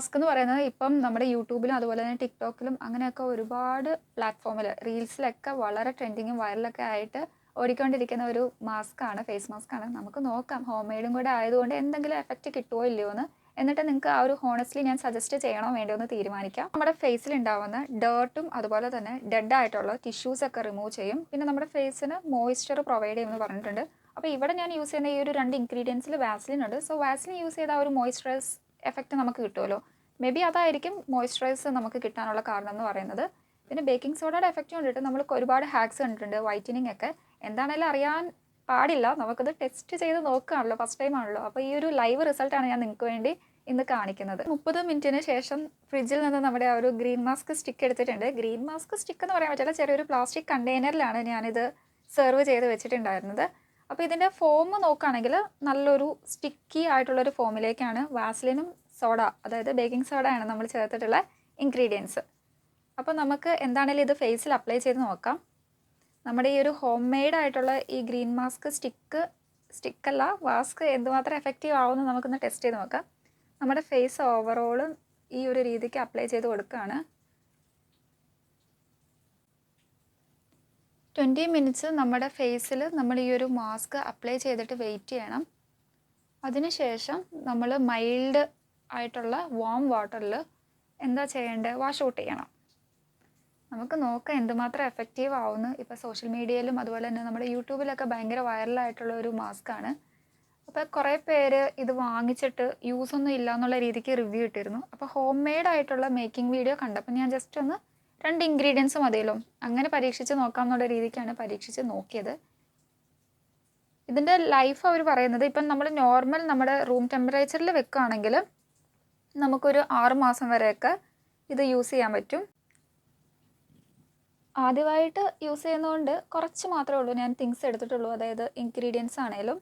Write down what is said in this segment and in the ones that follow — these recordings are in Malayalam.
മാസ്ക് എന്ന് പറയുന്നത് ഇപ്പം നമ്മുടെ യൂട്യൂബിലും അതുപോലെ തന്നെ ടിക്ടോക്കിലും അങ്ങനെയൊക്കെ ഒരുപാട് പ്ലാറ്റ്ഫോമിൽ റീൽസിലൊക്കെ വളരെ ട്രെൻഡിങ്ങും വൈറലൊക്കെ ആയിട്ട് ഓടിക്കൊണ്ടിരിക്കുന്ന ഒരു മാസ്കാണ്, ഫേസ് മാസ്കാണ്. നമുക്ക് നോക്കാം, ഹോം മെയ്ഡും കൂടെ ആയതുകൊണ്ട് എന്തെങ്കിലും എഫക്റ്റ് കിട്ടുമോ ഇല്ലയോ എന്ന്. എന്നിട്ട് നിങ്ങൾക്ക് ആ ഒരു ഹോണസ്റ്റ്ലി ഞാൻ സജസ്റ്റ് ചെയ്യണോ വേണ്ടോ എന്ന് തീരുമാനിക്കാം. നമ്മുടെ ഫേസിൽ ഉണ്ടാവുന്ന ഡേർട്ടും അതുപോലെ തന്നെ ഡെഡ് ആയിട്ടുള്ള ടിഷ്യൂസ് ഒക്കെ റിമൂവ് ചെയ്യും. പിന്നെ നമ്മുടെ ഫേസിന് മോയ്സ്ചർ പ്രൊവൈഡ് ചെയ്യുമെന്ന് പറഞ്ഞിട്ടുണ്ട്. അപ്പോൾ ഇവിടെ ഞാൻ യൂസ് ചെയ്യുന്ന ഈ ഒരു 2 ഇൻഗ്രീഡിയൻസിൽ വാസ്ലിൻ ഉണ്ട്. സോ വാസ്ലിൻ യൂസ് ചെയ്ത ആ ഒരു മോയ്സ്ചറൈസ് എഫക്റ്റ് നമുക്ക് കിട്ടുമല്ലോ. മേ ബി അതായിരിക്കും മോയ്സ്ചറൈസ് നമുക്ക് കിട്ടാനുള്ള കാരണം എന്ന് പറയുന്നത്. പിന്നെ ബേക്കിംഗ് സോഡയുടെ എഫക്റ്റ് കൊണ്ടിട്ട് നമ്മൾ ഒരുപാട് ഹാക്സ് കണ്ടിട്ടുണ്ട്, വൈറ്റനിങ് ഒക്കെ. എന്താണെങ്കിലും അറിയാൻ പാടില്ല, നമുക്കത് ടെസ്റ്റ് ചെയ്ത് നോക്കുകയാണല്ലോ, ഫസ്റ്റ് ടൈം ആണല്ലോ. അപ്പോൾ ഈ ഒരു ലൈവ് റിസൾട്ടാണ് ഞാൻ നിങ്ങൾക്ക് വേണ്ടി ഇന്ന് കാണിക്കുന്നത്. 30 മിനിറ്റിന് ശേഷം ഫ്രിഡ്ജിൽ നിന്ന് നമ്മുടെ ആ ഒരു ഗ്രീൻ മാസ്ക് സ്റ്റിക്ക് എടുത്തിട്ടുണ്ട്. ഗ്രീൻ മാസ്ക് സ്റ്റിക്ക് എന്ന് പറയാൻ പറ്റില്ല, ചെറിയൊരു പ്ലാസ്റ്റിക് കണ്ടെയ്നറിലാണ് ഞാനിത് സെർവ് ചെയ്ത് വെച്ചിട്ടുണ്ടായിരുന്നത്. അപ്പോൾ ഇതിൻ്റെ ഫോം നോക്കുകയാണെങ്കിൽ നല്ലൊരു സ്റ്റിക്കി ആയിട്ടുള്ളൊരു ഫോമിലേക്കാണ് വാസ്ലിനും സോഡ, അതായത് ബേക്കിംഗ് സോഡയാണ് നമ്മൾ ചേർത്തിട്ടുള്ള ഇൻഗ്രീഡിയൻസ്. അപ്പോൾ നമുക്ക് എന്താണെങ്കിലും ഇത് ഫേസിൽ അപ്ലൈ ചെയ്ത് നോക്കാം. നമ്മുടെ ഈ ഒരു ഹോം മെയ്ഡ് ആയിട്ടുള്ള ഈ ഗ്രീൻ മാസ്ക് സ്റ്റിക്കല്ല മാസ്ക് എന്തുമാത്രം എഫക്റ്റീവ് ആവുമെന്ന് നമുക്കൊന്ന് ടെസ്റ്റ് ചെയ്ത് നോക്കാം. നമ്മുടെ ഫേസ് ഓവറോളും ഈ ഒരു രീതിക്ക് അപ്ലൈ ചെയ്ത് കൊടുക്കുകയാണ്. 20 മിനിറ്റ്സ് നമ്മുടെ ഫേസിൽ നമ്മൾ ഈ ഒരു മാസ്ക് അപ്ലൈ ചെയ്തിട്ട് വെയിറ്റ് ചെയ്യണം. അതിനുശേഷം നമ്മൾ മൈൽഡ് ആയിട്ടുള്ള വാം വാട്ടറിൽ എന്താ ചെയ്യേണ്ടത്, വാഷ് ഔട്ട് ചെയ്യണം. നമുക്ക് നോക്കാം എന്തുമാത്രം എഫക്റ്റീവ് ആവുമെന്ന്. ഇപ്പോൾ സോഷ്യൽ മീഡിയയിലും അതുപോലെ തന്നെ നമ്മുടെ യൂട്യൂബിലൊക്കെ ഭയങ്കര വൈറലായിട്ടുള്ള ഒരു മാസ്കാണ്. അപ്പോൾ കുറേ പേര് ഇത് വാങ്ങിച്ചിട്ട് യൂസ് ഒന്നും ഇല്ല എന്നുള്ള രീതിക്ക് റിവ്യൂ ഇട്ടിരുന്നു. അപ്പോൾ ഹോം മെയ്ഡ് ആയിട്ടുള്ള മേക്കിംഗ് വീഡിയോ കണ്ടപ്പോൾ ഞാൻ ജസ്റ്റ് ഒന്ന് 2 ഇൻഗ്രീഡിയൻസ് മതിയല്ലോ, അങ്ങനെ പരീക്ഷിച്ച് നോക്കാം എന്നുള്ള രീതിക്കാണ് പരീക്ഷിച്ച് നോക്കിയത്. ഇതിൻ്റെ ലൈഫ് അവർ പറയുന്നത്, ഇപ്പം നമ്മൾ നോർമൽ നമ്മുടെ റൂം ടെമ്പറേച്ചറിൽ വെക്കുകയാണെങ്കിൽ നമുക്കൊരു 6 മാസം വരെയൊക്കെ ഇത് യൂസ് ചെയ്യാൻ പറ്റും. ആദ്യമായിട്ട് യൂസ് ചെയ്യുന്നതുകൊണ്ട് കുറച്ച് മാത്രമേ ഉള്ളൂ ഞാൻ തിങ്സ് എടുത്തിട്ടുള്ളൂ. അതായത് ഇൻഗ്രീഡിയൻസ് ആണെങ്കിലും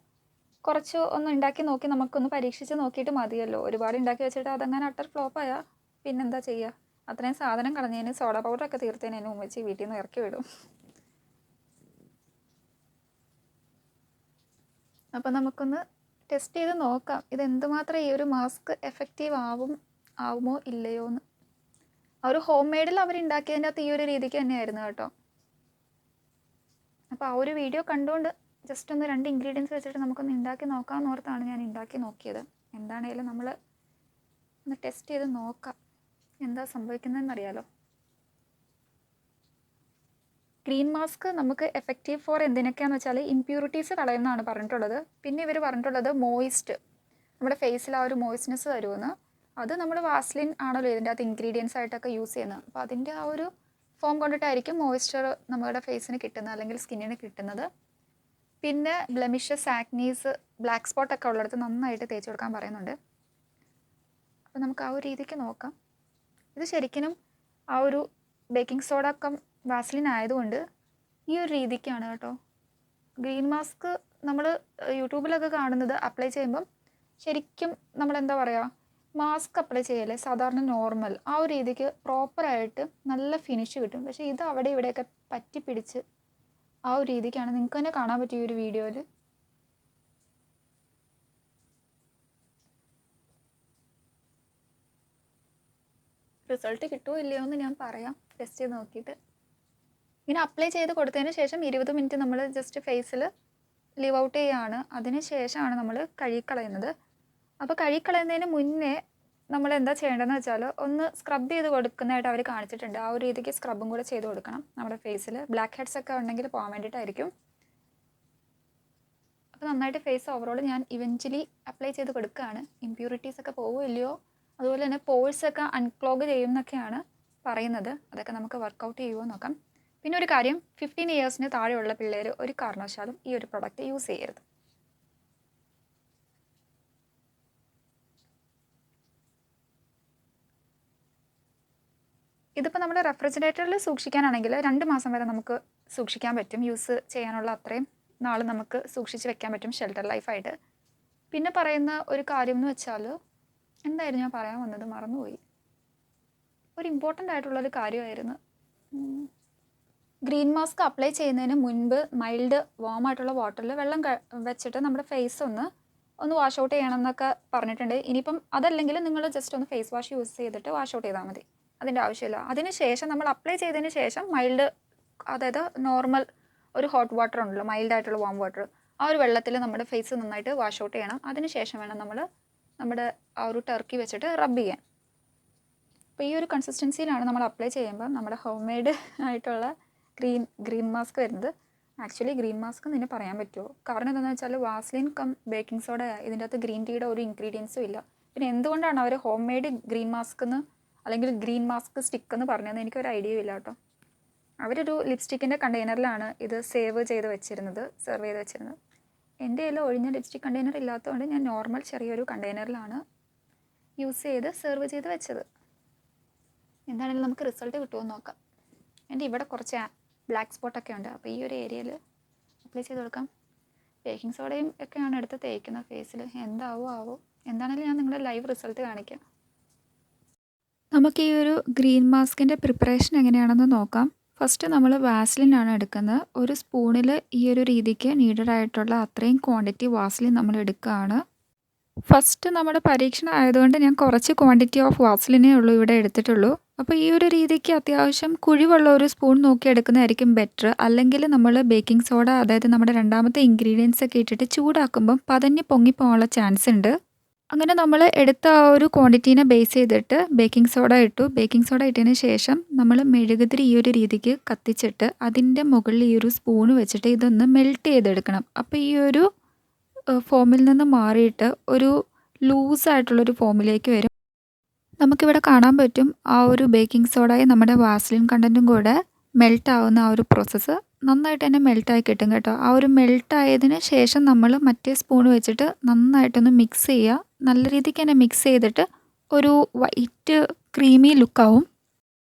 കുറച്ച് ഒന്ന് ഉണ്ടാക്കി നോക്കി നമുക്കൊന്ന് പരീക്ഷിച്ച് നോക്കിയിട്ട് മതിയല്ലോ. ഒരുപാട് ഉണ്ടാക്കി വെച്ചിട്ട് അതങ്ങനെ അട്ടർ ഫ്ലോപ്പായാൽ പിന്നെന്താ ചെയ്യുക? അത്രയും സാധനം കളഞ്ഞതിന് സോഡ പൗഡറൊക്കെ തീർത്തതിന് ഉമ്മച്ചി വീട്ടിൽ നിന്ന് ഇറക്കി വിടും. അപ്പോൾ നമുക്കൊന്ന് ടെസ്റ്റ് ചെയ്ത് നോക്കാം ഇത് എന്തുമാത്രം ഈ ഒരു മാസ്ക് എഫക്റ്റീവ് ആവുമോ ഇല്ലയോ എന്ന്. ആ ഒരു ഹോം മെയ്ഡിൽ അവരുണ്ടാക്കിയതിൻ്റെ അകത്ത് ഈ ഒരു രീതിക്ക് തന്നെയായിരുന്നു കേട്ടോ. അപ്പോൾ ആ ഒരു വീഡിയോ കണ്ടുകൊണ്ട് ജസ്റ്റ് ഒന്ന് 2 ഇൻഗ്രീഡിയൻസ് വെച്ചിട്ട് നമുക്കൊന്ന് ഉണ്ടാക്കി നോക്കാമെന്ന് ഓർത്താണ് ഞാൻ ഉണ്ടാക്കി നോക്കിയത്. എന്താണേലും നമ്മൾ ഒന്ന് ടെസ്റ്റ് ചെയ്ത് നോക്കാം എന്താ സംഭവിക്കുന്നതെന്നറിയാലോ. ഗ്രീൻ മാസ്ക് നമുക്ക് എഫക്റ്റീവ് ഫോർ എന്തിനൊക്കെയാണെന്ന് വെച്ചാൽ ഇമ്പ്യൂരിറ്റീസ് കളയുന്നതാണ് പറഞ്ഞിട്ടുള്ളത്. പിന്നെ ഇവർ പറഞ്ഞിട്ടുള്ളത് മോയിസ്റ്റ്, നമ്മുടെ ഫേസിൽ ആ ഒരു മോയിസ്റ്റ്നെസ് വരുമെന്ന്. അത് നമ്മൾ വാസ്ലിൻ ആണല്ലോ ഇതിൻ്റെ അകത്ത് ഇൻഗ്രീഡിയൻസ് ആയിട്ടൊക്കെ യൂസ് ചെയ്യുന്നത്. അപ്പോൾ അതിൻ്റെ ആ ഒരു ഫോം കൊണ്ടിട്ടായിരിക്കും മോയ്സ്ചർ നമ്മുടെ ഫേസിന് കിട്ടുന്നത്, അല്ലെങ്കിൽ സ്കിന്നിന് കിട്ടുന്നത്. പിന്നെ ബ്ലെമിഷസ്, ആക്നീസ്, ബ്ലാക്ക് സ്പോട്ടൊക്കെ ഉള്ളിടത്ത് നന്നായിട്ട് തേച്ച് കൊടുക്കാൻ പറയുന്നുണ്ട്. അപ്പോൾ നമുക്ക് ആ ഒരു രീതിക്ക് നോക്കാം. ഇത് ശരിക്കും ആ ഒരു ബേക്കിംഗ് സോഡ ഒക്കെ വാസ്ലിൻ ആയതുകൊണ്ട് ഈ ഒരു രീതിക്കാണ് കേട്ടോ. ഗ്രീൻ മാസ്ക് നമ്മൾ യൂട്യൂബിലൊക്കെ കാണുന്നത് അപ്ലൈ ചെയ്യുമ്പം ശരിക്കും നമ്മളെന്താ പറയുക, മാസ്ക് അപ്ലൈ ചെയ്യല്ലേ സാധാരണ നോർമൽ ആ ഒരു രീതിക്ക് പ്രോപ്പറായിട്ട് നല്ല ഫിനിഷ് കിട്ടും. പക്ഷേ ഇത് അവിടെ ഇവിടെയൊക്കെ പറ്റി പിടിച്ച് ആ ഒരു രീതിക്കാണ്. നിങ്ങൾക്ക് തന്നെ കാണാൻ പറ്റും ഈ ഒരു വീഡിയോയിൽ. റിസൾട്ട് കിട്ടുമോ ഇല്ലയോ എന്ന് ഞാൻ പറയാം ടെസ്റ്റ് ചെയ്ത് നോക്കിയിട്ട്. ഇങ്ങനെ അപ്ലൈ ചെയ്ത് കൊടുത്തതിന് ശേഷം 20 മിനിറ്റ് നമ്മൾ ജസ്റ്റ് ഫേസിൽ ലീവ് ഔട്ട് ചെയ്യുകയാണ്. അതിന് ശേഷമാണ് നമ്മൾ കഴുകിക്കളയുന്നത്. അപ്പോൾ കഴുകിക്കളയുന്നതിന് മുന്നേ നമ്മൾ എന്താ ചെയ്യേണ്ടതെന്ന് വെച്ചാൽ ഒന്ന് സ്ക്രബ് ചെയ്ത് കൊടുക്കുന്നതായിട്ട് അവർ കാണിച്ചിട്ടുണ്ട്. ആ ഒരു രീതിക്ക് സ്ക്രബും കൂടെ ചെയ്ത് കൊടുക്കണം നമ്മുടെ ഫേസിൽ. ബ്ലാക്ക് ഹെഡ്സ് ഒക്കെ ഉണ്ടെങ്കിൽ പോകാൻ വേണ്ടിയിട്ടായിരിക്കും. അപ്പോൾ നന്നായിട്ട് ഫേസ് ഓവറോൾ ഞാൻ ഇവൻച്വലി അപ്ലൈ ചെയ്ത് കൊടുക്കുകയാണ്. ഇമ്പ്യൂരിറ്റീസ് ഒക്കെ പോവോ ഇല്ലയോ, അതുപോലെ തന്നെ പോഴ്സൊക്കെ അൺക്ലോഗ് ചെയ്യുമെന്നൊക്കെയാണ് പറയുന്നത്. അതൊക്കെ നമുക്ക് വർക്കൗട്ട് ചെയ്യുമോ നോക്കാം. പിന്നെ ഒരു കാര്യം, 15 ഇയേഴ്സിന് താഴെയുള്ള പിള്ളേർ ഒരു കാരണവശാലും ഈ ഒരു പ്രൊഡക്റ്റ് യൂസ് ചെയ്യരുത്. ഇതിപ്പോൾ നമ്മൾ റെഫ്രിജറേറ്ററിൽ സൂക്ഷിക്കാനാണെങ്കിൽ 2 മാസം വരെ നമുക്ക് സൂക്ഷിക്കാൻ പറ്റും. യൂസ് ചെയ്യാനുള്ള അത്രയും നാൾ നമുക്ക് സൂക്ഷിച്ച് വെക്കാൻ പറ്റും ഷെൽട്ടർ ലൈഫായിട്ട്. പിന്നെ പറയുന്ന ഒരു കാര്യം എന്ന് വെച്ചാൽ, എന്തായിരുന്നു ഞാൻ പറയാൻ വന്നത്, മറന്നുപോയി. ഒരു ഇമ്പോർട്ടൻ്റ് ആയിട്ടുള്ളൊരു കാര്യമായിരുന്നു. ഗ്രീൻ മാസ്ക് അപ്ലൈ ചെയ്യുന്നതിന് മുൻപ് മൈൽഡ് വാം ആയിട്ടുള്ള വാട്ടറിൽ വെള്ളം വെച്ചിട്ട് നമ്മുടെ ഫേസ് ഒന്ന് ഒന്ന് വാഷ് ഔട്ട് ചെയ്യണം എന്നൊക്കെ പറഞ്ഞിട്ടുണ്ട്. ഇനിയിപ്പം അതല്ലെങ്കിൽ നിങ്ങൾ ജസ്റ്റ് ഒന്ന് ഫേസ് വാഷ് യൂസ് ചെയ്തിട്ട് വാഷ് ഔട്ട് ചെയ്താൽ മതി, അതിൻ്റെ ആവശ്യമില്ല. അതിന് ശേഷം നമ്മൾ അപ്ലൈ ചെയ്തതിന് ശേഷം മൈൽഡ്, അതായത് നോർമൽ ഒരു ഹോട്ട് വാട്ടർ ഉണ്ടല്ലോ, മൈൽഡ് ആയിട്ടുള്ള വാം വാട്ടർ, ആ ഒരു വെള്ളത്തിൽ നമ്മുടെ ഫേസ് നന്നായിട്ട് വാഷ് ഔട്ട് ചെയ്യണം. അതിന് ശേഷം വേണം നമ്മൾ നമ്മുടെ ആ ഒരു ടർക്കി വെച്ചിട്ട് റബ്ബ് ചെയ്യാൻ. അപ്പോൾ ഈ ഒരു കൺസിസ്റ്റൻസിയിലാണ് നമ്മൾ അപ്ലൈ ചെയ്യുമ്പോൾ നമ്മുടെ ഹോം മെയ്ഡ് ആയിട്ടുള്ള ഗ്രീൻ മാസ്ക് വരുന്നത്. ആക്ച്വലി ഗ്രീൻ മാസ്ക് എന്ന് തന്നെ പറയാൻ പറ്റുമോ? കാരണം എന്താണെന്ന് വെച്ചാൽ വാസ്ലിൻ കം ബേക്കിംഗ് സോഡ, ഇതിൻ്റെ അകത്ത് ഗ്രീൻ ടീയുടെ ഒരു ഇൻഗ്രീഡിയൻസും ഇല്ല. പിന്നെ എന്തുകൊണ്ടാണ് our home made green mask എന്ന് അല്ലെങ്കിൽ ഗ്രീൻ മാസ്ക് സ്റ്റിക്ക് എന്ന് പറഞ്ഞതെന്ന് എനിക്കൊരു ഐഡിയ ഇല്ല കേട്ടോ. അവരൊരു ലിപ്സ്റ്റിക്കിൻ്റെ കണ്ടെയ്നറിലാണ് ഇത് സെർവ് ചെയ്ത് വെച്ചിരുന്നത്. എൻ്റെ കയ്യിൽ ഒഴിഞ്ഞ ലിപ്സ്റ്റിക് കണ്ടെയ്നർ ഇല്ലാത്തതുകൊണ്ട് ഞാൻ നോർമൽ ചെറിയൊരു കണ്ടെയ്നറിലാണ് യൂസ് ചെയ്ത് സെർവ് ചെയ്ത് വെച്ചത്. എന്താണെങ്കിലും നമുക്ക് റിസൾട്ട് കിട്ടുമെന്ന് നോക്കാം. എൻ്റെ ഇവിടെ കുറച്ച് ബ്ലാക്ക് സ്പോട്ടൊക്കെ ഉണ്ട്, അപ്പോൾ ഈ ഒരു ഏരിയയിൽ അപ്ലൈ ചെയ്ത് കൊടുക്കാം. ബേക്കിംഗ് സോഡയും ഒക്കെയാണ് എടുത്ത് തേക്കുന്നത് ഫേസിൽ. ആവോ എന്താണെങ്കിലും ഞാൻ നിങ്ങളുടെ ലൈവ് റിസൾട്ട് കാണിക്കാം. നമുക്ക് ഈ ഒരു ഗ്രീൻ മാസ്കിൻ്റെ പ്രിപ്പറേഷൻ എങ്ങനെയാണെന്ന് നോക്കാം. ഫസ്റ്റ് നമ്മൾ വാസ്ലിനാണ് എടുക്കുന്നത്. ഒരു സ്പൂണിൽ ഈ ഒരു രീതിക്ക് നീഡഡ് ആയിട്ടുള്ള അത്രയും ക്വാണ്ടിറ്റി വാസ്ലിൻ നമ്മൾ എടുക്കുകയാണ്. ഫസ്റ്റ് നമ്മുടെ പരീക്ഷണം ആയതുകൊണ്ട് ഞാൻ കുറച്ച് ക്വാണ്ടിറ്റി ഓഫ് വാസ്ലിനേ ഉള്ളൂ ഇവിടെ എടുത്തിട്ടുള്ളൂ. അപ്പോൾ ഈ ഒരു രീതിക്ക് അത്യാവശ്യം കുഴിവുള്ള ഒരു സ്പൂൺ നോക്കി എടുക്കുന്നതായിരിക്കും ബെറ്റർ. അല്ലെങ്കിൽ നമ്മൾ ബേക്കിംഗ് സോഡ, അതായത് നമ്മുടെ രണ്ടാമത്തെ ഇൻഗ്രീഡിയൻസ് ഒക്കെ ഇട്ടിട്ട് ചൂടാക്കുമ്പം പതഞ്ഞ് പൊങ്ങിപ്പോകാനുള്ള ചാൻസ് ഉണ്ട്. അങ്ങനെ നമ്മൾ എടുത്ത ആ ഒരു ക്വാണ്ടിറ്റീനെ ബേസ് ചെയ്തിട്ട് ബേക്കിംഗ് സോഡ ഇട്ടു. ബേക്കിംഗ് സോഡ ഇട്ടതിന് ശേഷം നമ്മൾ മെഴുകുതിരി ഈ ഒരു രീതിക്ക് കത്തിച്ചിട്ട് അതിൻ്റെ മുകളിൽ ഈ ഒരു സ്പൂൺ വെച്ചിട്ട് ഇതൊന്ന് മെൽറ്റ് ചെയ്തെടുക്കണം. അപ്പോൾ ഈ ഒരു ഫോമിൽ നിന്ന് മാറിയിട്ട് ഒരു ലൂസായിട്ടുള്ളൊരു ഫോമിലേക്ക് വരും. നമുക്കിവിടെ കാണാൻ പറ്റും ആ ഒരു ബേക്കിംഗ് സോഡയും നമ്മുടെ വാസ്ലിൻ കണ്ടൻറ്റും കൂടെ മെൽറ്റ് ആവുന്ന ആ ഒരു പ്രോസസ്സ് നന്നായിട്ട് തന്നെ മെൽറ്റായി കിട്ടും കേട്ടോ. ആ ഒരു മെൽറ്റായതിന് ശേഷം നമ്മൾ മറ്റേ സ്പൂൺ വെച്ചിട്ട് നന്നായിട്ടൊന്ന് മിക്സ് ചെയ്യുക. നല്ല രീതിക്ക് തന്നെ മിക്സ് ചെയ്തിട്ട് ഒരു വൈറ്റ് ക്രീമി ലുക്കാവും.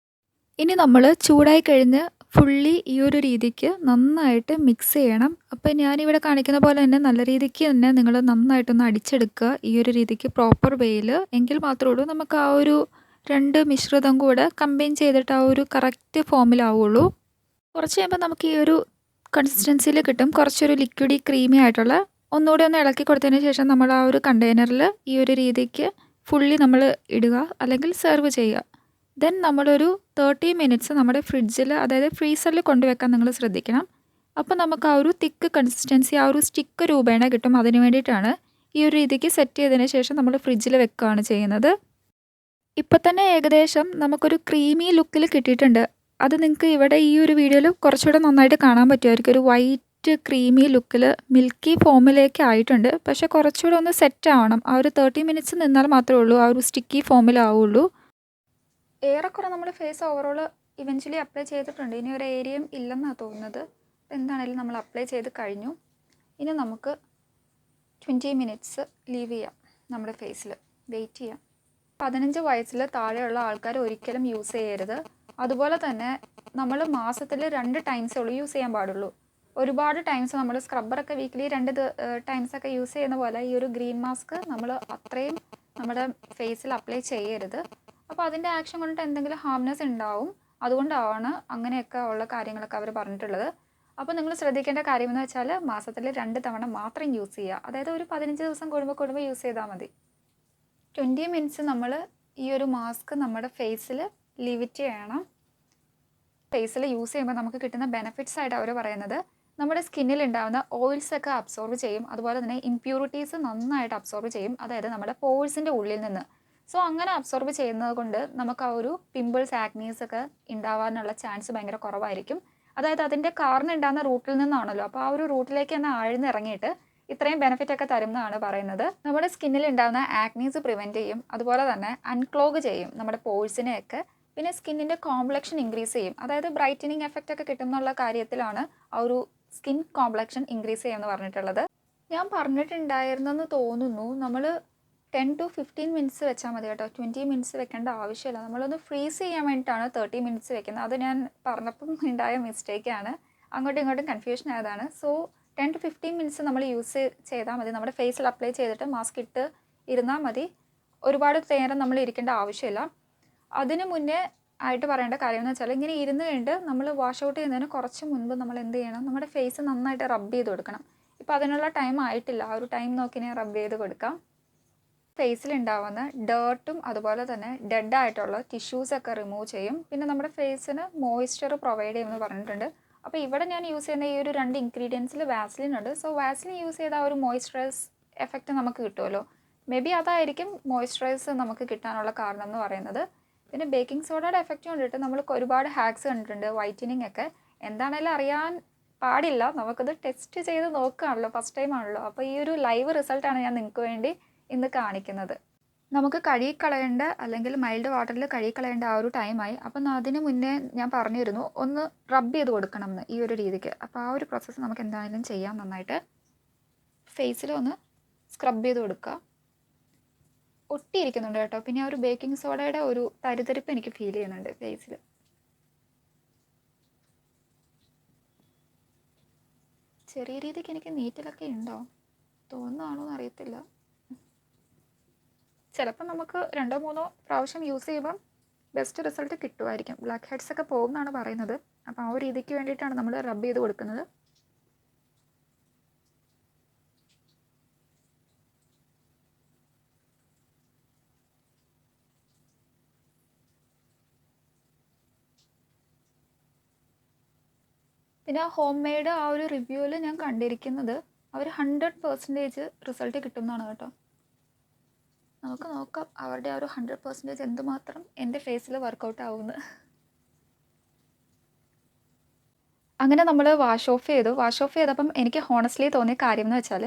ഇനി നമ്മൾ ചൂടായി കഴിഞ്ഞ് ഫുള്ളി ഈ ഒരു രീതിക്ക് നന്നായിട്ട് മിക്സ് ചെയ്യണം. അപ്പോൾ ഞാനിവിടെ കാണിക്കുന്ന പോലെ തന്നെ നല്ല രീതിക്ക് തന്നെ നിങ്ങൾ നന്നായിട്ടൊന്ന് അടിച്ചെടുക്കുക ഈ ഒരു രീതിക്ക് പ്രോപ്പർ വേയിൽ. എങ്കിൽ മാത്രമേ ഉള്ളൂ നമുക്ക് ആ ഒരു രണ്ട് മിശ്രിതം കൂടെ കമ്പൈൻ ചെയ്തിട്ട് ആ ഒരു കറക്റ്റ് ഫോമിലാവുള്ളൂ. കുറച്ച് കഴിയുമ്പോൾ നമുക്ക് ഈ ഒരു കൺസിസ്റ്റൻസിയിൽ കിട്ടും. കുറച്ചൊരു ലിക്വിഡി ക്രീമി ആയിട്ടുള്ള. ഒന്നുകൂടി ഒന്ന് ഇളക്കി കൊടുത്തതിന് ശേഷം നമ്മൾ ആ ഒരു കണ്ടെയ്നറിൽ ഈ ഒരു രീതിക്ക് ഫുള്ളി നമ്മൾ ഇടുക, അല്ലെങ്കിൽ സെർവ് ചെയ്യുക. ദെൻ നമ്മളൊരു 30 മിനിറ്റ്സ് നമ്മുടെ ഫ്രിഡ്ജിൽ, അതായത് ഫ്രീസറിൽ കൊണ്ടുവെക്കാൻ നിങ്ങൾ ശ്രദ്ധിക്കണം. അപ്പോൾ നമുക്ക് ആ ഒരു തിക്ക് കൺസിസ്റ്റൻസി, ആ ഒരു സ്റ്റിക്ക് രൂപേണ കിട്ടും. അതിന് വേണ്ടിയിട്ടാണ് ഈ ഒരു രീതിക്ക് സെറ്റ് ചെയ്തതിന് ശേഷം നമ്മൾ ഫ്രിഡ്ജിൽ വെക്കുകയാണ് ചെയ്യുന്നത്. ഇപ്പം തന്നെ ഏകദേശം നമുക്കൊരു ക്രീമി ലുക്കിൽ കിട്ടിയിട്ടുണ്ട്. അത് നിങ്ങൾക്ക് ഇവിടെ ഈ ഒരു വീഡിയോയിൽ കുറച്ചുകൂടെ നന്നായിട്ട് കാണാൻ പറ്റുമായിരിക്കും. ഒരു വൈറ്റ് ക്രീമി ലുക്കിൽ മിൽക്കി ഫോമിലേക്ക് ആയിട്ടുണ്ട്. പക്ഷേ കുറച്ചുകൂടെ ഒന്ന് സെറ്റ് ആവണം. ആ ഒരു 30 മിനിറ്റ്സ് നിന്നാൽ മാത്രമേ ഉള്ളൂ ആ ഒരു സ്റ്റിക്കി ഫോമിലാവുള്ളൂ. ഏറെക്കുറെ നമ്മൾ ഫേസ് ഓവറോൾ ഇവൻച്വലി അപ്ലൈ ചെയ്തിട്ടുണ്ട്. ഇനി ഒരു ഏരിയയും ഇല്ലെന്നാണ് തോന്നുന്നത്. എന്താണെങ്കിലും നമ്മൾ അപ്ലൈ ചെയ്ത് കഴിഞ്ഞു. ഇനി നമുക്ക് 20 മിനിറ്റ്സ് ലീവ് ചെയ്യാം നമ്മുടെ ഫേസിൽ, വെയിറ്റ് ചെയ്യാം. 15 വയസ്സിൽ താഴെയുള്ള ആൾക്കാർ ഒരിക്കലും യൂസ് ചെയ്യരുത്. അതുപോലെ തന്നെ നമ്മൾ മാസത്തിൽ 2 ടൈംസേ ഉള്ളൂ യൂസ് ചെയ്യാൻ പാടുള്ളൂ. ഒരുപാട് ടൈംസ് നമ്മൾ സ്ക്രബ്ബറൊക്കെ വീക്കിലി 2 ടൈംസൊക്കെ യൂസ് ചെയ്യുന്ന പോലെ ഈ ഒരു ഗ്രീൻ മാസ്ക് നമ്മൾ അത്രയും നമ്മുടെ ഫേസിൽ അപ്ലൈ ചെയ്യരുത്. അപ്പോൾ അതിൻ്റെ ആക്ഷൻ കൊണ്ടിട്ട് എന്തെങ്കിലും ഹാർംനെസ് ഉണ്ടാവും. അതുകൊണ്ടാണ് അങ്ങനെയൊക്കെ ഉള്ള കാര്യങ്ങളൊക്കെ അവർ പറഞ്ഞിട്ടുള്ളത്. അപ്പോൾ നിങ്ങൾ ശ്രദ്ധിക്കേണ്ട കാര്യമെന്ന് വെച്ചാൽ മാസത്തിൽ 2 തവണ മാത്രം യൂസ് ചെയ്യുക. അതായത് ഒരു 15 ദിവസം കൂടുമ്പോൾ യൂസ് ചെയ്താൽ മതി. 20 മിനിറ്റ്സ് നമ്മൾ ഈ ഒരു മാസ്ക് നമ്മുടെ ഫേസിൽ ലിവിറ്റ് ചെയ്യണം. ഫേസിൽ യൂസ് ചെയ്യുമ്പോൾ നമുക്ക് കിട്ടുന്ന ബെനിഫിറ്റ്സ് ആയിട്ട് അവർ പറയുന്നത് നമ്മുടെ സ്കിന്നിൽ ഉണ്ടാകുന്ന ഓയിൽസൊക്കെ അബ്സോർബ് ചെയ്യും. അതുപോലെ തന്നെ ഇംപ്യൂരിറ്റീസ് നന്നായിട്ട് അബ്സോർബ് ചെയ്യും, അതായത് നമ്മുടെ പോഴ്സിൻ്റെ ഉള്ളിൽ നിന്ന്. സോ അങ്ങനെ അബ്സോർബ് ചെയ്യുന്നത് കൊണ്ട് നമുക്ക് ആ ഒരു പിമ്പിൾസ്, ആക്നീസ് ഒക്കെ ഉണ്ടാവാനുള്ള ചാൻസ് ഭയങ്കര കുറവായിരിക്കും. അതായത് അതിൻ്റെ കാരണം ഉണ്ടാകുന്ന റൂട്ടിൽ നിന്നാണല്ലോ. അപ്പോൾ ആ ഒരു റൂട്ടിലേക്ക് തന്നെ ആഴ്ന്നിറങ്ങിയിട്ട് ഇത്രയും ബെനിഫിറ്റ് ഒക്കെ തരുന്നതാണ് പറയുന്നത്. നമ്മുടെ സ്കിന്നിൽ ഉണ്ടാകുന്ന ആക്നീസ് പ്രിവെൻറ്റ് ചെയ്യും. അതുപോലെ തന്നെ അൺക്ലോഗ് ചെയ്യും നമ്മുടെ പോഴ്സിനെയൊക്കെ. പിന്നെ സ്കിന്നിൻ്റെ കോംപ്ലക്ഷൻ ഇൻക്രീസ് ചെയ്യും. അതായത് ബ്രൈറ്റനിങ് എഫക്റ്റ് ഒക്കെ കിട്ടും എന്നുള്ള കാര്യത്തിലാണ് ആ ഒരു സ്കിൻ കോംപ്ലക്ഷൻ ഇൻക്രീസ് ചെയ്യുമെന്ന് പറഞ്ഞിട്ടുള്ളത്. ഞാൻ പറഞ്ഞിട്ടുണ്ടായിരുന്നെന്ന് തോന്നുന്നു, നമ്മൾ 10 to 15 മിനിറ്റ്സ് വെച്ചാൽ മതി കേട്ടോ. 20 മിനിറ്റ്സ് വെക്കേണ്ട ആവശ്യമില്ല. നമ്മളൊന്ന് ഫ്രീസ് ചെയ്യാൻ വേണ്ടിയിട്ടാണ് 30 മിനിറ്റ്സ് വെക്കുന്നത്. അത് ഞാൻ പറഞ്ഞപ്പം ഉണ്ടായ മിസ്റ്റേക്കാണ്, അങ്ങോട്ടും ഇങ്ങോട്ടും കൺഫ്യൂഷൻ ആയതാണ്. സോ 10 to 15 മിനിറ്റ്സ് നമ്മൾ യൂസ് ചെയ്താൽ മതി. നമ്മുടെ ഫേസിൽ അപ്ലൈ ചെയ്തിട്ട് മാസ്ക് ഇട്ട് ഇരുന്നാൽ മതി. ഒരുപാട് നേരം നമ്മൾ ഇരിക്കേണ്ട ആവശ്യമില്ല. അതിന് മുന്നേ ആയിട്ട് പറയേണ്ട കാര്യം എന്ന് വെച്ചാൽ, ഇങ്ങനെ ഇരുന്ന് കഴിഞ്ഞിട്ട് നമ്മൾ വാഷ് ഔട്ട് ചെയ്യുന്നതിന് കുറച്ച് മുൻപ് നമ്മൾ എന്ത് ചെയ്യണം, നമ്മുടെ ഫേസ് നന്നായിട്ട് റബ്ബ് ചെയ്ത് കൊടുക്കണം. ഇപ്പോൾ അതിനുള്ള ടൈം ആയിട്ടില്ല. ആ ഒരു ടൈം നോക്കി ഞാൻ റബ്ബ് ചെയ്ത് കൊടുക്കാം. ഫേസിലുണ്ടാവുന്ന ഡേർട്ടും അതുപോലെ തന്നെ ഡെഡായിട്ടുള്ള ടിഷ്യൂസൊക്കെ റിമൂവ് ചെയ്യും. പിന്നെ നമ്മുടെ ഫേസിന് മോയ്സ്ചർ പ്രൊവൈഡ് ചെയ്യുമെന്ന് പറഞ്ഞിട്ടുണ്ട്. അപ്പോൾ ഇവിടെ ഞാൻ യൂസ് ചെയ്യുന്ന ഈ ഒരു 2 ഇൻഗ്രീഡിയൻസിൽ വാസ്ലിൻ ഉണ്ട്. സോ വാസ്ലിൻ യൂസ് ചെയ്ത ആ ഒരു മോയ്സ്ചറൈസ് എഫക്റ്റ് നമുക്ക് കിട്ടുമല്ലോ. മേ ബി അതായിരിക്കും മോയ്സ്ചറൈസ് നമുക്ക് കിട്ടാനുള്ള കാരണം എന്ന് പറയുന്നത്. പിന്നെ ബേക്കിംഗ് സോഡയുടെ എഫക്റ്റ് കൊണ്ടിട്ട് നമ്മൾ ഒരുപാട് ഹാക്സ് കണ്ടിട്ടുണ്ട്, വൈറ്റനിങ് ഒക്കെ. എന്താണേലും അറിയാൻ പാടില്ല, നമുക്കത് ടെസ്റ്റ് ചെയ്ത് നോക്കുകയാണല്ലോ, ഫസ്റ്റ് ടൈം ആണല്ലോ. അപ്പോൾ ഈ ഒരു ലൈവ് റിസൾട്ടാണ് ഞാൻ നിങ്ങൾക്ക് വേണ്ടി ഇന്ന് കാണിക്കുന്നത്. നമുക്ക് കഴുകിക്കളയേണ്ട അല്ലെങ്കിൽ മൈൽഡ് വാട്ടറിൽ കഴുകിക്കളയേണ്ട ആ ഒരു ടൈമായി. അപ്പം അതിന് മുന്നേ ഞാൻ പറഞ്ഞിരുന്നു ഒന്ന് റബ്ബ് ചെയ്ത് കൊടുക്കണം എന്ന്, ഈ ഒരു രീതിക്ക്. അപ്പോൾ ആ ഒരു പ്രോസസ്സ് നമുക്ക് എന്തായാലും ചെയ്യാം. നന്നായിട്ട് ഫേസിൽ ഒന്ന് സ്ക്രബ് ചെയ്ത് കൊടുക്കുക. ഒട്ടിയിരിക്കുന്നുണ്ട് കേട്ടോ. പിന്നെ ആ ഒരു ബേക്കിംഗ് സോഡയുടെ ഒരു തരിതരിപ്പ് എനിക്ക് ഫീൽ ചെയ്യുന്നുണ്ട് ഫേസിൽ. ചെറിയ രീതിക്ക് എനിക്ക് നീറ്റിലൊക്കെ ഉണ്ടോ തോന്നുന്നതാണോ എന്ന് അറിയത്തില്ല. ചിലപ്പോൾ നമുക്ക് 2-3 പ്രാവശ്യം യൂസ് ചെയ്യുമ്പം ബെസ്റ്റ് റിസൾട്ട് കിട്ടുമായിരിക്കും. ബ്ലാക്ക് ഹെഡ്സ് ഒക്കെ പോകുമെന്നാണ് പറയുന്നത്. അപ്പോൾ ആ ഒരു രീതിക്ക് വേണ്ടിയിട്ടാണ് നമ്മൾ റബ്ബ് ചെയ്ത് കൊടുക്കുന്നത്. പിന്നെ ഹോം മെയ്ഡ് ആ ഒരു റിവ്യൂവിൽ ഞാൻ കണ്ടിരിക്കുന്നത് അവർ 100% റിസൾട്ട് കിട്ടുമെന്നാണ് കേട്ടോ. നമുക്ക് നോക്കാം അവരുടെ ആ ഒരു 100% എന്തുമാത്രം എൻ്റെ ഫേസിൽ വർക്കൗട്ട് ആവുമെന്ന്. അങ്ങനെ നമ്മൾ വാഷ് ഓഫ് ചെയ്തപ്പം എനിക്ക് ഹോണസ്റ്റ്ലി തോന്നിയ കാര്യം എന്ന് വെച്ചാൽ,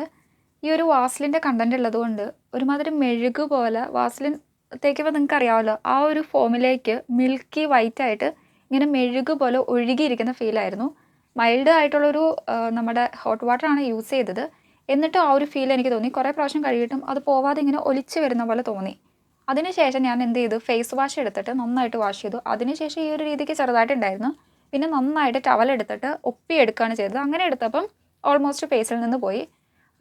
ഈ ഒരു വാസ്ലിൻ്റെ കണ്ടൻറ് ഉള്ളതുകൊണ്ട് ഒരുമാതിരി മെഴുകു പോലെ വാസ്ലിൻ തേക്കുമ്പോൾ നിങ്ങൾക്ക് അറിയാമല്ലോ, ആ ഒരു ഫോമിലേക്ക് മിൽക്കി വൈറ്റ് ആയിട്ട് ഇങ്ങനെ മെഴുകു പോലെ ഒഴുകിയിരിക്കുന്ന ഫീലായിരുന്നു. മൈൽഡ് ആയിട്ടുള്ളൊരു നമ്മുടെ ഹോട്ട് വാട്ടറാണ് യൂസ് ചെയ്തത്. എന്നിട്ടും ആ ഒരു ഫീൽ എനിക്ക് തോന്നി. കുറേ പ്രാവശ്യം കഴുകിയിട്ടും അത് പോവാതെ ഇങ്ങനെ ഒലിച്ച് വരുന്ന പോലെ തോന്നി. അതിനുശേഷം ഞാൻ എന്ത് ചെയ്തു, ഫേസ് വാഷ് എടുത്തിട്ട് നന്നായിട്ട് വാഷ് ചെയ്തു. അതിനുശേഷം ഈ ഒരു രീതിക്ക് ചെറുതായിട്ടുണ്ടായിരുന്നു. പിന്നെ നന്നായിട്ട് ടവൽ എടുത്തിട്ട് ഒപ്പിയെടുക്കുകയാണ് ചെയ്തത്. അങ്ങനെ എടുത്തപ്പം ഓൾമോസ്റ്റ് ഫേസിൽ നിന്ന് പോയി.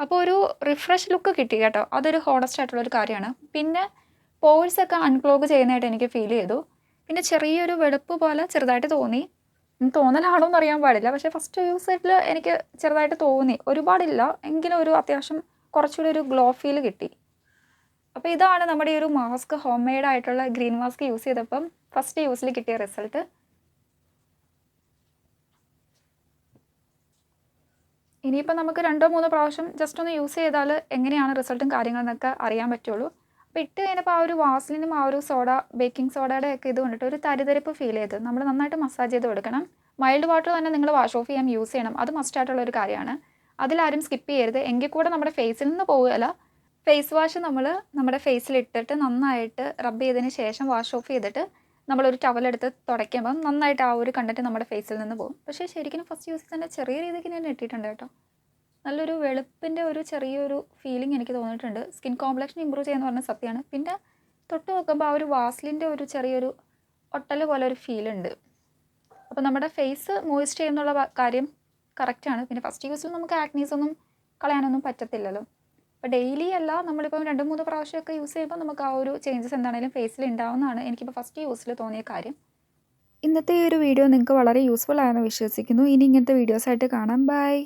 അപ്പോൾ ഒരു റിഫ്രഷ് ലുക്ക് കിട്ടി കേട്ടോ. അതൊരു ഹോണസ്റ്റ് ആയിട്ടുള്ളൊരു കാര്യമാണ്. പിന്നെ പോഴ്സൊക്കെ അൺക്ലോഗ് ചെയ്യുന്നതായിട്ട് എനിക്ക് ഫീൽ ചെയ്തു. പിന്നെ ചെറിയൊരു വെളുപ്പ് പോലെ ചെറുതായിട്ട് തോന്നി. തോന്നലാണോ എന്ന് അറിയാൻ പാടില്ല, പക്ഷേ ഫസ്റ്റ് യൂസേജിൽ എനിക്ക് ചെറുതായിട്ട് തോന്നി. ഒരുപാടില്ല, എങ്കിലും ഒരു അത്യാവശ്യം കുറച്ചുകൂടി ഒരു ഗ്ലോ ഫീൽ കിട്ടി. അപ്പോൾ ഇതാണ് നമ്മുടെ ഈ ഒരു മാസ്ക്, ഹോം മെയ്ഡ് ആയിട്ടുള്ള ഗ്രീൻ മാസ്ക് യൂസ് ചെയ്തപ്പം ഫസ്റ്റ് യൂസിൽ കിട്ടിയ റിസൾട്ട്. ഇനിയിപ്പോൾ നമുക്ക് 2-3 പ്രാവശ്യം ജസ്റ്റ് ഒന്ന് യൂസ് ചെയ്താൽ എങ്ങനെയാണ് റിസൾട്ടും കാര്യങ്ങളെന്നൊക്കെ അറിയാൻ പറ്റുള്ളൂ. അപ്പോൾ ഇട്ട് കഴിഞ്ഞപ്പോൾ ആ ഒരു വാസ്ലിനും ആ ഒരു ബേക്കിംഗ് സോഡയുടെ ഒക്കെ ഇത് കൊണ്ടിട്ട് ഒരു തരിതരിപ്പ് ഫീൽ ചെയ്ത് നമ്മൾ നന്നായിട്ട് മസാജ് ചെയ്ത് കൊടുക്കണം. മൈൽഡ് വാട്ടർ തന്നെ നിങ്ങൾ വാഷ് ഓഫ് ചെയ്യാൻ യൂസ് ചെയ്യണം. അത് മസ്റ്റായിട്ടുള്ളൊരു കാര്യമാണ്. അതിലാരും സ്കിപ്പ് ചെയ്യരുത്. എങ്കിൽ കൂടെ നമ്മുടെ ഫേസിൽ നിന്ന് പോവുകയല്ല. ഫേസ് വാഷ് നമ്മൾ നമ്മുടെ ഫേസിലിട്ടിട്ട് നന്നായിട്ട് റബ്ബ് ചെയ്തതിന് ശേഷം വാഷ് ഓഫ് ചെയ്തിട്ട് നമ്മളൊരു ടവലെടുത്ത് തുടയ്ക്കുമ്പം നന്നായിട്ട് ആ ഒരു കണ്ടൻറ്റ് നമ്മുടെ ഫേസിൽ നിന്ന് പോകും. പക്ഷേ ശരിക്കും ഫസ്റ്റ് യൂസിൽ തന്നെ ചെറിയ രീതിക്ക് ഞാൻ ഇട്ടിട്ടുണ്ട് കേട്ടോ. നല്ലൊരു വെളുപ്പിൻ്റെ ഒരു ചെറിയൊരു ഫീലിംഗ് എനിക്ക് തോന്നിയിട്ടുണ്ട്. സ്കിൻ കോംപ്ലക്ഷൻ ഇമ്പ്രൂവ് ചെയ്യുന്ന പറഞ്ഞ സത്യമാണ്. പിന്നെ തൊട്ട് നോക്കുമ്പോൾ ആ ഒരു വാസ്ലിൻ്റെ ഒരു ചെറിയൊരു ഒട്ടൽ പോലെ ഒരു ഫീലുണ്ട്. അപ്പോൾ നമ്മുടെ ഫേസ് മോയ്സ്റ്റ് ചെയ്യുന്നുള്ള കാര്യം കറക്റ്റാണ്. പിന്നെ ഫസ്റ്റ് യൂസിൽ നമുക്ക് ആക്നീസ് ഒന്നും കളയാനൊന്നും പറ്റത്തില്ലല്ലോ. അപ്പോൾ ഡെയിലി അല്ല, നമ്മളിപ്പം 2-3 പ്രാവശ്യമൊക്കെ യൂസ് ചെയ്യുമ്പോൾ നമുക്ക് ആ ഒരു ചേഞ്ചസ് എന്താണെങ്കിലും ഫേസിൽ ഉണ്ടാവുന്നതാണ് എനിക്കിപ്പോൾ ഫസ്റ്റ് യൂസിൽ തോന്നിയ കാര്യം. ഇന്നത്തെ ഈ ഒരു വീഡിയോ നിങ്ങൾക്ക് വളരെ യൂസ്ഫുൾ ആയെന്ന് വിശ്വസിക്കുന്നു. ഇനി ഇങ്ങനത്തെ വീഡിയോസായിട്ട് കാണാം. ബൈ.